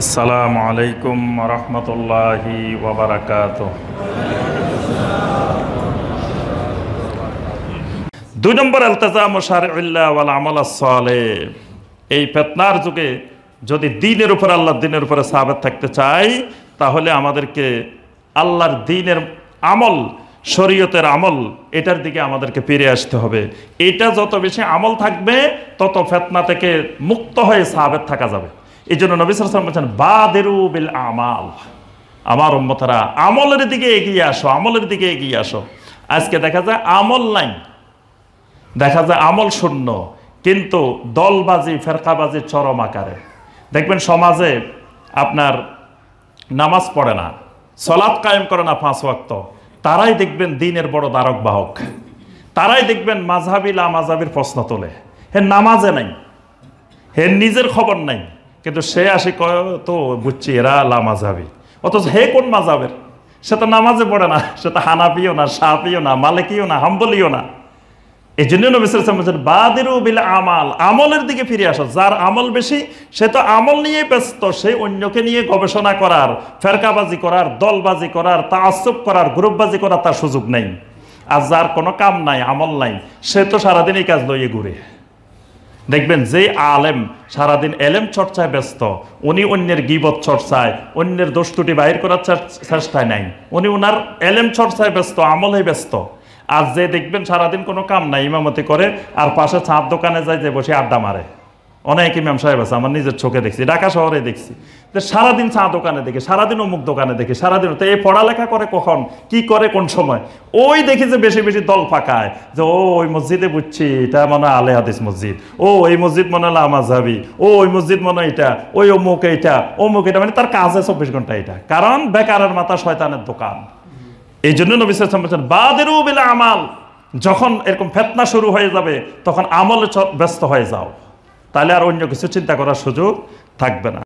আসসালামু আলাইকুম ওয়া রাহমাতুল্লাহি ওয়া বারাকাতুহু। 2 নম্বর ইলতিজামু শারঈল্লাহ ওয়াল আমাল সালেহ। এই ফিতনার যুগে যদি দ্বীনের উপর আল্লাহর দ্বীনের উপরে সাবিত থাকতে চাই, তাহলে আমাদেরকে আল্লাহর দ্বীনের আমল, শরীয়তের আমল, এটার দিকে আমাদেরকে ফিরে আসতে হবে। এটা যত বেশি আমল থাকবে, তত ফিতনা থেকে মুক্ত হয়ে সাবিত থাকা যাবে। এই জন্য নবী সাল্লাল্লাহু আলাইহি ওয়াসাল্লাম বলেছেন, বাদিরু বিল আমাল। আমার উম্মতরা আমলের দিকে এগিয়ে আসো, আমলের দিকে এগিয়ে আসো। আজকে দেখা যায় আমল নাই, দেখা যায় আমল শূন্য, কিন্তু দলবাজি, ফেরকাবাজি চরম আকারে। দেখবেন সমাজে আপনার নামাজ পড়ে না, সালাত কায়েম করে না 5 ওয়াক্ত, তারাই দেখবেন দ্বীনের বড় ধারক বাহক। তারাই দেখবেন মাযহাবি লা মাযহাবির প্রশ্ন তোলে। হে নামাজে নাই, হে নিজের খবর নাই, কিন্তু সে আসে কয় তো বুঝছি এরা লা মাযহাবি। অথচ হে কোন মাযহাবের? সে তো নামাজে পড়ে না, সে তো হানাফিও না, শাফিও না, মালিকিও না, হাম্বলিও না। এই জন্য নবী সাল্লাল্লাহু আলাইহি ওয়াসাল্লাম বলেছেন, বাদিরু বিল আমাল। আমলের দিকে ফিরে আসো। যার আমল বেশি, সে তো আমল নিয়ে ব্যস্ত, সে অন্যকে নিয়ে গবেষণা করার, ফেরকাবাজি করার, দলবাজি করার, তাআসসুব করার, গ্রুপবাজি করার তার সুযোগ নেই। আর যার কোনো কাম নাই, আমল নাই, সে তো সারাদিন এই কাজ লইয়ে ঘুরে। দেখবেন যে আলেম সারাদিন এলেম চর্চায় ব্যস্ত, উনি অন্যের গীবত চর্চায়, অন্যের দোষ ত্রুটি বাহির করার চেষ্টায় নাই, উনি ওনার এলেম চর্চায় ব্যস্ত, আমলে ব্যস্ত। আর যে দেখবেন সারাদিন কোনো কাম নাই, ইমামতি করে আর পাশে চাঁদ দোকানে যায়, যে বসে আড্ডা মারে। অনেক ইমাম সাহেব আছে, আমার নিজের চোখে দেখছি, ঢাকা শহরে দেখছি, যে সারাদিন চা দোকানে দেখি, সারাদিন অমুক দোকানে দেখি, সারাদিন। তো এই পড়ালেখা করে কখন, কি করে, কোন সময়? ওই দেখি যে বেশি বেশি দল পাকায়, যে ও ওই মসজিদে বুঝছি এটা মনে হয় আলে হাদিস মসজিদ, ও এই মসজিদ মনে হয় লা মাযহাবি, ও ওই মসজিদ মনে হয় এটা, ওই অমুক এইটা, অমুক এটা। মানে তার কাজে 24 ঘন্টা এটা, কারণ বেকারের মাথা শয়তানের দোকান। এই জন্য নবী সাল্লাল্লাহু আলাইহি ওয়াসাল্লাম বলেছেন, বাদিরু বিল আমাল। যখন এরকম ফিতনা শুরু হয়ে যাবে, তখন আমলে ব্যস্ত হয়ে যাও, তাহলে আর অন্য কিছু চিন্তা করার সুযোগ থাকবে না।